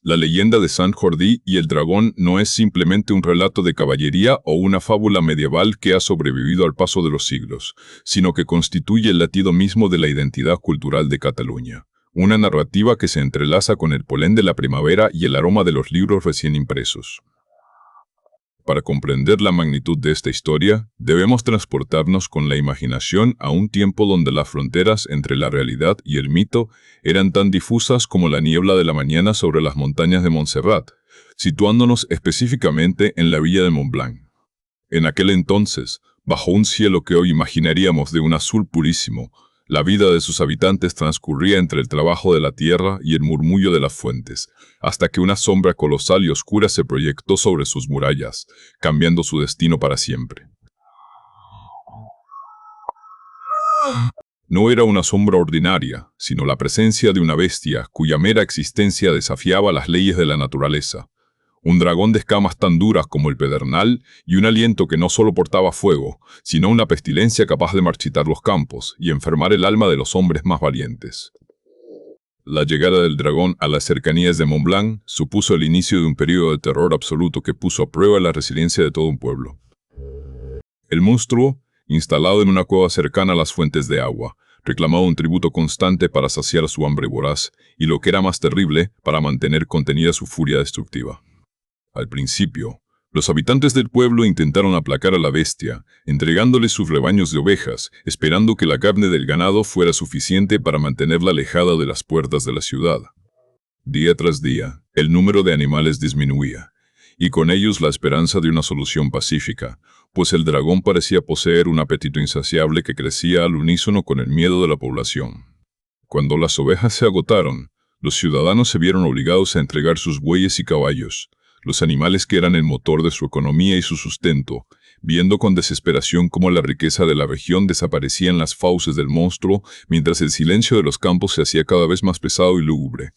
La leyenda de San Jordi y el dragón no es simplemente un relato de caballería o una fábula medieval que ha sobrevivido al paso de los siglos, sino que constituye el latido mismo de la identidad cultural de Cataluña. Una narrativa que se entrelaza con el polen de la primavera y el aroma de los libros recién impresos. Para comprender la magnitud de esta historia, debemos transportarnos con la imaginación a un tiempo donde las fronteras entre la realidad y el mito eran tan difusas como la niebla de la mañana sobre las montañas de Montserrat, situándonos específicamente en la villa de Montblanc. En aquel entonces, bajo un cielo que hoy imaginaríamos de un azul purísimo, la vida de sus habitantes transcurría entre el trabajo de la tierra y el murmullo de las fuentes, hasta que una sombra colosal y oscura se proyectó sobre sus murallas, cambiando su destino para siempre. No era una sombra ordinaria, sino la presencia de una bestia cuya mera existencia desafiaba las leyes de la naturaleza. Un dragón de escamas tan duras como el pedernal y un aliento que no solo portaba fuego, sino una pestilencia capaz de marchitar los campos y enfermar el alma de los hombres más valientes. La llegada del dragón a las cercanías de Montblanc supuso el inicio de un periodo de terror absoluto que puso a prueba la resiliencia de todo un pueblo. El monstruo, instalado en una cueva cercana a las fuentes de agua, reclamaba un tributo constante para saciar su hambre voraz y, lo que era más terrible, para mantener contenida su furia destructiva. Al principio, los habitantes del pueblo intentaron aplacar a la bestia, entregándole sus rebaños de ovejas, esperando que la carne del ganado fuera suficiente para mantenerla alejada de las puertas de la ciudad. Día tras día, el número de animales disminuía, y con ellos la esperanza de una solución pacífica, pues el dragón parecía poseer un apetito insaciable que crecía al unísono con el miedo de la población. Cuando las ovejas se agotaron, los ciudadanos se vieron obligados a entregar sus bueyes y caballos, los animales que eran el motor de su economía y su sustento, viendo con desesperación cómo la riqueza de la región desaparecía en las fauces del monstruo, mientras el silencio de los campos se hacía cada vez más pesado y lúgubre.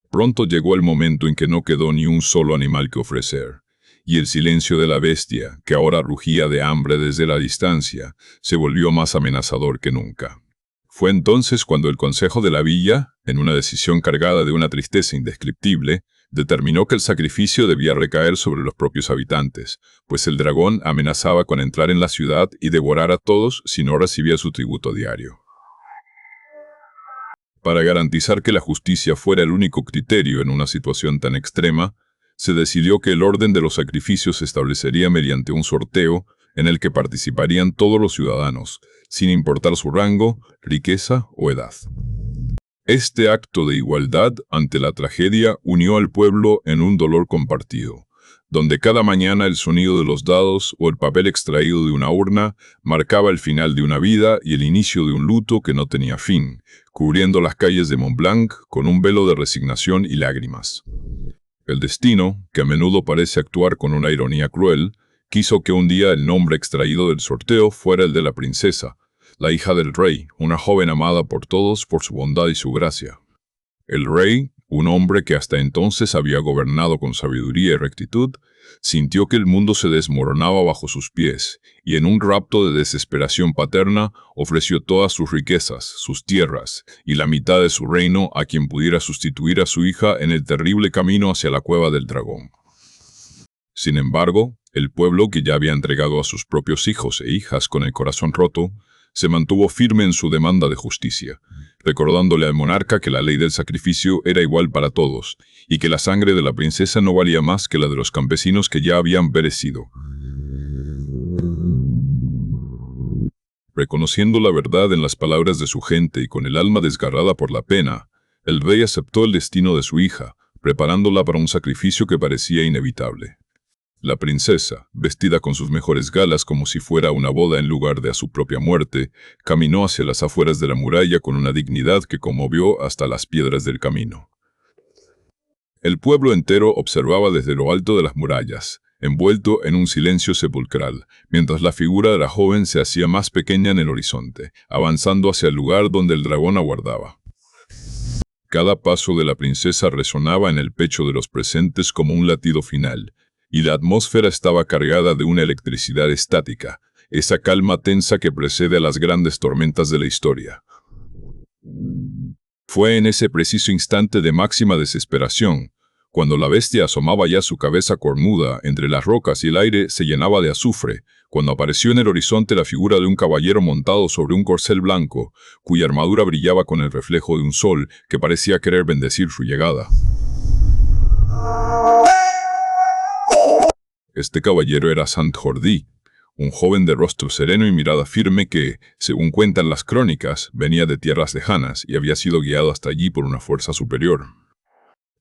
Pronto llegó el momento en que no quedó ni un solo animal que ofrecer, y el silencio de la bestia, que ahora rugía de hambre desde la distancia, se volvió más amenazador que nunca. Fue entonces cuando el Consejo de la Villa, en una decisión cargada de una tristeza indescriptible, determinó que el sacrificio debía recaer sobre los propios habitantes, pues el dragón amenazaba con entrar en la ciudad y devorar a todos si no recibía su tributo diario. Para garantizar que la justicia fuera el único criterio en una situación tan extrema, se decidió que el orden de los sacrificios se establecería mediante un sorteo en el que participarían todos los ciudadanos, sin importar su rango, riqueza o edad. Este acto de igualdad ante la tragedia unió al pueblo en un dolor compartido, donde cada mañana el sonido de los dados o el papel extraído de una urna marcaba el final de una vida y el inicio de un luto que no tenía fin, cubriendo las calles de Montblanc con un velo de resignación y lágrimas. El destino, que a menudo parece actuar con una ironía cruel, quiso que un día el nombre extraído del sorteo fuera el de la princesa, la hija del rey, una joven amada por todos por su bondad y su gracia. El rey, un hombre que hasta entonces había gobernado con sabiduría y rectitud, sintió que el mundo se desmoronaba bajo sus pies, y en un rapto de desesperación paterna ofreció todas sus riquezas, sus tierras, y la mitad de su reino a quien pudiera sustituir a su hija en el terrible camino hacia la cueva del dragón. Sin embargo, el pueblo, que ya había entregado a sus propios hijos e hijas con el corazón roto, se mantuvo firme en su demanda de justicia, recordándole al monarca que la ley del sacrificio era igual para todos, y que la sangre de la princesa no valía más que la de los campesinos que ya habían perecido. Reconociendo la verdad en las palabras de su gente y con el alma desgarrada por la pena, el rey aceptó el destino de su hija, preparándola para un sacrificio que parecía inevitable. La princesa, vestida con sus mejores galas como si fuera una boda en lugar de a su propia muerte, caminó hacia las afueras de la muralla con una dignidad que conmovió hasta las piedras del camino. El pueblo entero observaba desde lo alto de las murallas, envuelto en un silencio sepulcral, mientras la figura de la joven se hacía más pequeña en el horizonte, avanzando hacia el lugar donde el dragón aguardaba. Cada paso de la princesa resonaba en el pecho de los presentes como un latido final, y la atmósfera estaba cargada de una electricidad estática, esa calma tensa que precede a las grandes tormentas de la historia. Fue en ese preciso instante de máxima desesperación, Cuando la bestia asomaba ya su cabeza cornuda entre las rocas y el aire se llenaba de azufre, cuando apareció en el horizonte la figura de un caballero montado sobre un corcel blanco, cuya armadura brillaba con el reflejo de un sol que parecía querer bendecir su llegada. Este caballero era Sant Jordi, un joven de rostro sereno y mirada firme que, según cuentan las crónicas, venía de tierras lejanas y había sido guiado hasta allí por una fuerza superior.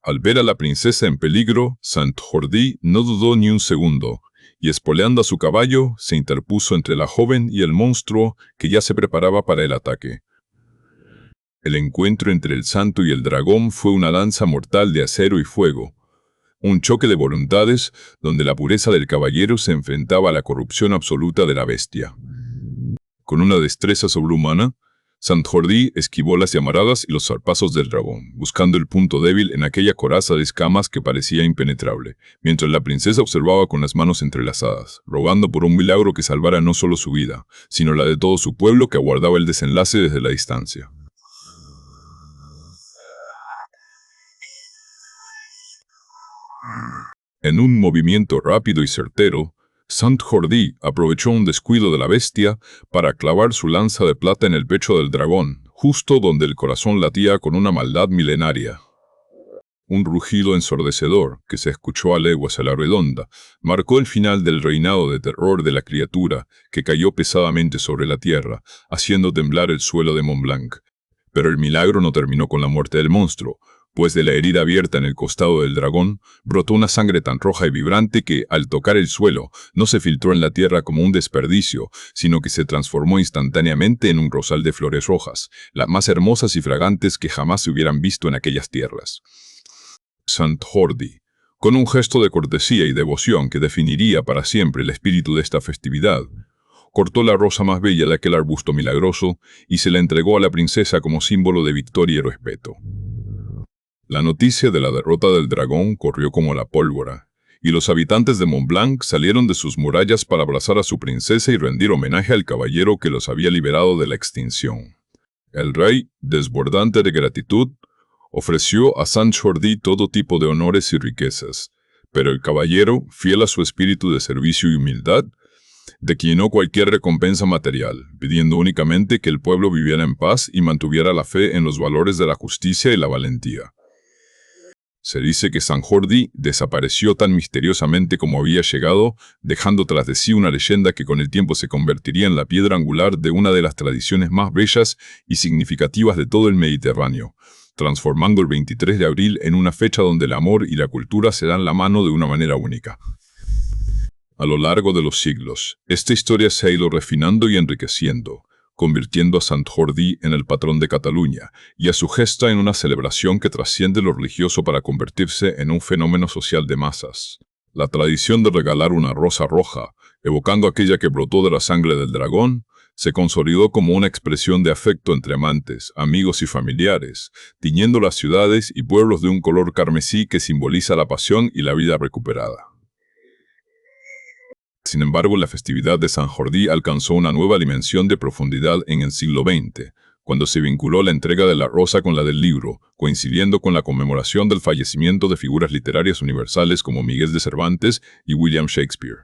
Al ver a la princesa en peligro, Sant Jordi no dudó ni un segundo, y espoleando a su caballo, se interpuso entre la joven y el monstruo que ya se preparaba para el ataque. El encuentro entre el santo y el dragón fue una danza mortal de acero y fuego, un choque de voluntades donde la pureza del caballero se enfrentaba a la corrupción absoluta de la bestia. Con una destreza sobrehumana, Sant Jordi esquivó las llamaradas y los zarpazos del dragón, buscando el punto débil en aquella coraza de escamas que parecía impenetrable, mientras la princesa observaba con las manos entrelazadas, rogando por un milagro que salvara no solo su vida, sino la de todo su pueblo que aguardaba el desenlace desde la distancia. En un movimiento rápido y certero, Sant Jordi aprovechó un descuido de la bestia para clavar su lanza de plata en el pecho del dragón, justo donde el corazón latía con una maldad milenaria. Un rugido ensordecedor, que se escuchó a leguas a la redonda, marcó el final del reinado de terror de la criatura, que cayó pesadamente sobre la tierra, haciendo temblar el suelo de Mont Blanc. Pero el milagro no terminó con la muerte del monstruo, pues de la herida abierta en el costado del dragón brotó una sangre tan roja y vibrante que, al tocar el suelo, no se filtró en la tierra como un desperdicio, sino que se transformó instantáneamente en un rosal de flores rojas, las más hermosas y fragantes que jamás se hubieran visto en aquellas tierras. Sant Jordi, con un gesto de cortesía y devoción que definiría para siempre el espíritu de esta festividad, cortó la rosa más bella de aquel arbusto milagroso y se la entregó a la princesa como símbolo de victoria y respeto. La noticia de la derrota del dragón corrió como la pólvora, y los habitantes de Mont Blanc salieron de sus murallas para abrazar a su princesa y rendir homenaje al caballero que los había liberado de la extinción. El rey, desbordante de gratitud, ofreció a Sant Jordi todo tipo de honores y riquezas, pero el caballero, fiel a su espíritu de servicio y humildad, declinó cualquier recompensa material, pidiendo únicamente que el pueblo viviera en paz y mantuviera la fe en los valores de la justicia y la valentía. Se dice que Sant Jordi desapareció tan misteriosamente como había llegado, dejando tras de sí una leyenda que con el tiempo se convertiría en la piedra angular de una de las tradiciones más bellas y significativas de todo el Mediterráneo, transformando el 23 de abril en una fecha donde el amor y la cultura se dan la mano de una manera única. A lo largo de los siglos, esta historia se ha ido refinando y enriqueciendo, convirtiendo a Sant Jordi en el patrón de Cataluña y a su gesta en una celebración que trasciende lo religioso para convertirse en un fenómeno social de masas. La tradición de regalar una rosa roja, evocando aquella que brotó de la sangre del dragón, se consolidó como una expresión de afecto entre amantes, amigos y familiares, tiñendo las ciudades y pueblos de un color carmesí que simboliza la pasión y la vida recuperada. Sin embargo, la festividad de Sant Jordi alcanzó una nueva dimensión de profundidad en el siglo XX, cuando se vinculó la entrega de la rosa con la del libro, coincidiendo con la conmemoración del fallecimiento de figuras literarias universales como Miguel de Cervantes y William Shakespeare.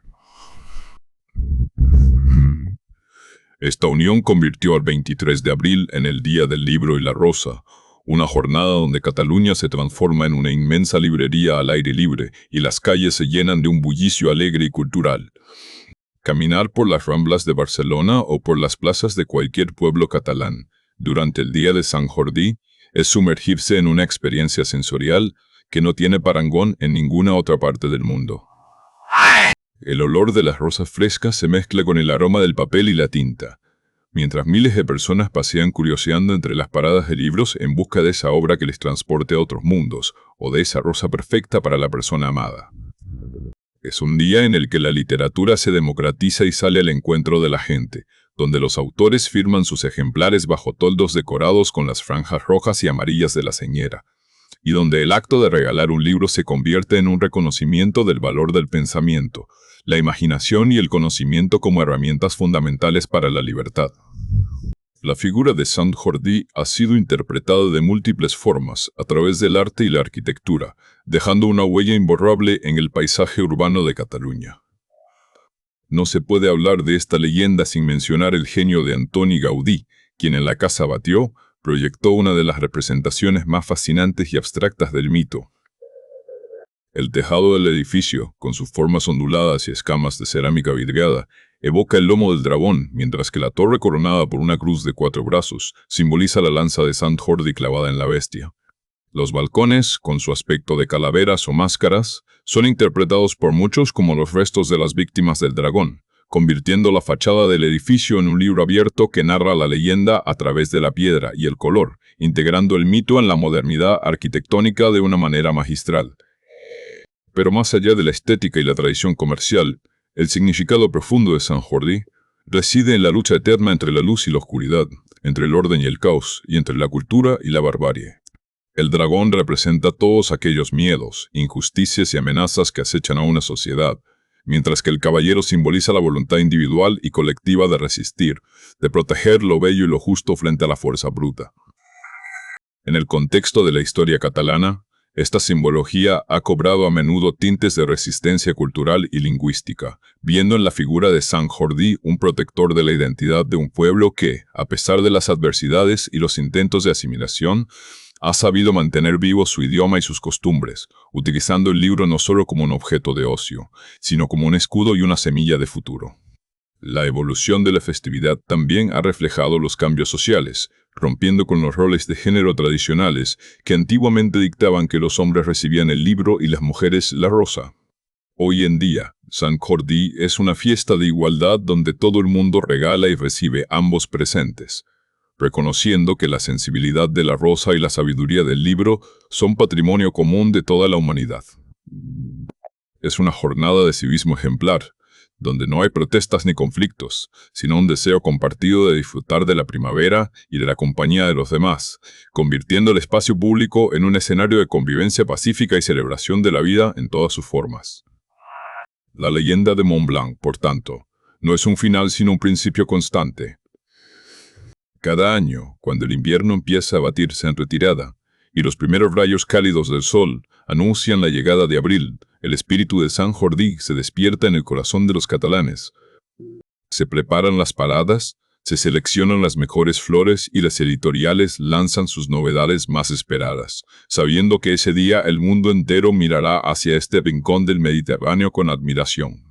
Esta unión convirtió al 23 de abril en el Día del Libro y la Rosa, una jornada donde Cataluña se transforma en una inmensa librería al aire libre y las calles se llenan de un bullicio alegre y cultural. Caminar por las Ramblas de Barcelona o por las plazas de cualquier pueblo catalán durante el día de Sant Jordi es sumergirse en una experiencia sensorial que no tiene parangón en ninguna otra parte del mundo. El olor de las rosas frescas se mezcla con el aroma del papel y la tinta, mientras miles de personas pasean curioseando entre las paradas de libros en busca de esa obra que les transporte a otros mundos o de esa rosa perfecta para la persona amada. Es un día en el que la literatura se democratiza y sale al encuentro de la gente, donde los autores firman sus ejemplares bajo toldos decorados con las franjas rojas y amarillas de la señera, y donde el acto de regalar un libro se convierte en un reconocimiento del valor del pensamiento, la imaginación y el conocimiento como herramientas fundamentales para la libertad. La figura de Sant Jordi ha sido interpretada de múltiples formas a través del arte y la arquitectura, dejando una huella imborrable en el paisaje urbano de Cataluña. No se puede hablar de esta leyenda sin mencionar el genio de Antoni Gaudí, quien en la Casa Batlló proyectó una de las representaciones más fascinantes y abstractas del mito. El tejado del edificio, con sus formas onduladas y escamas de cerámica vidriada, evoca el lomo del dragón, mientras que la torre coronada por una cruz de 4 brazos simboliza la lanza de Sant Jordi clavada en la bestia. Los balcones, con su aspecto de calaveras o máscaras, son interpretados por muchos como los restos de las víctimas del dragón, convirtiendo la fachada del edificio en un libro abierto que narra la leyenda a través de la piedra y el color, integrando el mito en la modernidad arquitectónica de una manera magistral. Pero más allá de la estética y la tradición comercial, el significado profundo de Sant Jordi reside en la lucha eterna entre la luz y la oscuridad, entre el orden y el caos, y entre la cultura y la barbarie. El dragón representa todos aquellos miedos, injusticias y amenazas que acechan a una sociedad, mientras que el caballero simboliza la voluntad individual y colectiva de resistir, de proteger lo bello y lo justo frente a la fuerza bruta. En el contexto de la historia catalana, esta simbología ha cobrado a menudo tintes de resistencia cultural y lingüística, viendo en la figura de Sant Jordi un protector de la identidad de un pueblo que, a pesar de las adversidades y los intentos de asimilación, ha sabido mantener vivo su idioma y sus costumbres, utilizando el libro no solo como un objeto de ocio, sino como un escudo y una semilla de futuro. La evolución de la festividad también ha reflejado los cambios sociales, rompiendo con los roles de género tradicionales que antiguamente dictaban que los hombres recibían el libro y las mujeres la rosa. Hoy en día, Sant Jordi es una fiesta de igualdad donde todo el mundo regala y recibe ambos presentes, reconociendo que la sensibilidad de la rosa y la sabiduría del libro son patrimonio común de toda la humanidad. Es una jornada de civismo ejemplar, donde no hay protestas ni conflictos, sino un deseo compartido de disfrutar de la primavera y de la compañía de los demás, convirtiendo el espacio público en un escenario de convivencia pacífica y celebración de la vida en todas sus formas. La leyenda de Mont Blanc, por tanto, no es un final sino un principio constante. Cada año, cuando el invierno empieza a batirse en retirada, y los primeros rayos cálidos del sol anuncian la llegada de abril, el espíritu de Sant Jordi se despierta en el corazón de los catalanes. Se preparan las paradas, se seleccionan las mejores flores y las editoriales lanzan sus novedades más esperadas, sabiendo que ese día el mundo entero mirará hacia este rincón del Mediterráneo con admiración.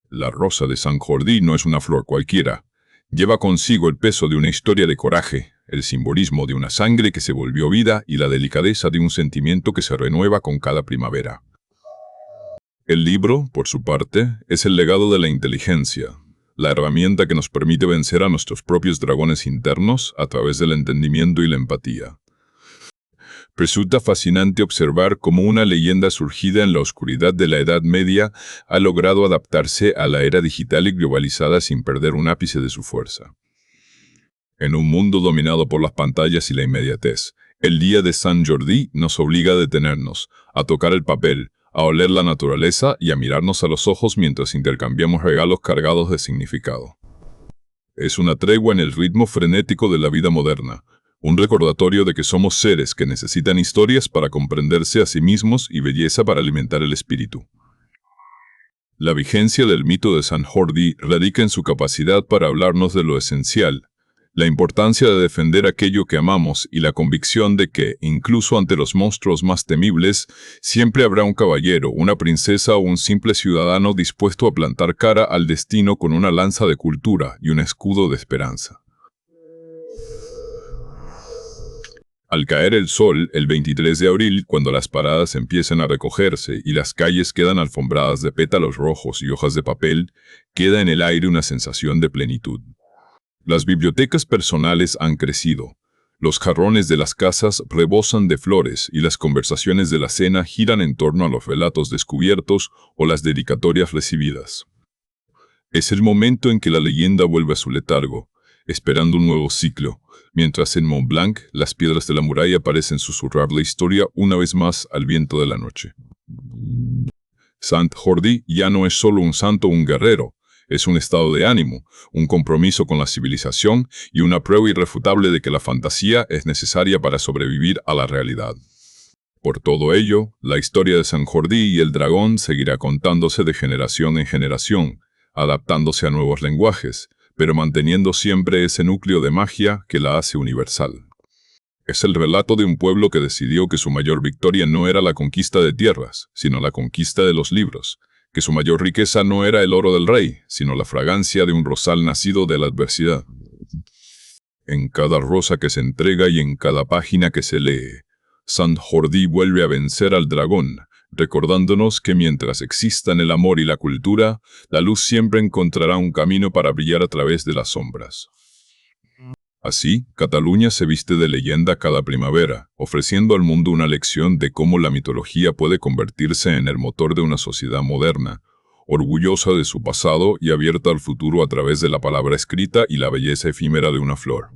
La rosa de Sant Jordi no es una flor cualquiera. Lleva consigo el peso de una historia de coraje, el simbolismo de una sangre que se volvió vida y la delicadeza de un sentimiento que se renueva con cada primavera. El libro, por su parte, es el legado de la inteligencia, la herramienta que nos permite vencer a nuestros propios dragones internos a través del entendimiento y la empatía. Resulta fascinante observar cómo una leyenda surgida en la oscuridad de la Edad Media ha logrado adaptarse a la era digital y globalizada sin perder un ápice de su fuerza. En un mundo dominado por las pantallas y la inmediatez, el día de Sant Jordi nos obliga a detenernos, a tocar el papel, a oler la naturaleza y a mirarnos a los ojos mientras intercambiamos regalos cargados de significado. Es una tregua en el ritmo frenético de la vida moderna, un recordatorio de que somos seres que necesitan historias para comprenderse a sí mismos y belleza para alimentar el espíritu. La vigencia del mito de Sant Jordi radica en su capacidad para hablarnos de lo esencial, la importancia de defender aquello que amamos y la convicción de que, incluso ante los monstruos más temibles, siempre habrá un caballero, una princesa o un simple ciudadano dispuesto a plantar cara al destino con una lanza de cultura y un escudo de esperanza. Al caer el sol, el 23 de abril, cuando las paradas empiezan a recogerse y las calles quedan alfombradas de pétalos rojos y hojas de papel, queda en el aire una sensación de plenitud. Las bibliotecas personales han crecido, los jarrones de las casas rebosan de flores y las conversaciones de la cena giran en torno a los relatos descubiertos o las dedicatorias recibidas. Es el momento en que la leyenda vuelve a su letargo, esperando un nuevo ciclo, mientras en Mont Blanc las piedras de la muralla parecen susurrar la historia una vez más al viento de la noche. Sant Jordi ya no es solo un santo o un guerrero, Es un estado de ánimo, un compromiso con la civilización y una prueba irrefutable de que la fantasía es necesaria para sobrevivir a la realidad. Por todo ello, la historia de San Jordi y el dragón seguirá contándose de generación en generación, adaptándose a nuevos lenguajes, pero manteniendo siempre ese núcleo de magia que la hace universal. Es el relato de un pueblo que decidió que su mayor victoria no era la conquista de tierras, sino la conquista de los libros, que su mayor riqueza no era el oro del rey, sino la fragancia de un rosal nacido de la adversidad. En cada rosa que se entrega y en cada página que se lee, San Jordi vuelve a vencer al dragón, recordándonos que mientras existan el amor y la cultura, la luz siempre encontrará un camino para brillar a través de las sombras. Así, Cataluña se viste de leyenda cada primavera, ofreciendo al mundo una lección de cómo la mitología puede convertirse en el motor de una sociedad moderna, orgullosa de su pasado y abierta al futuro a través de la palabra escrita y la belleza efímera de una flor.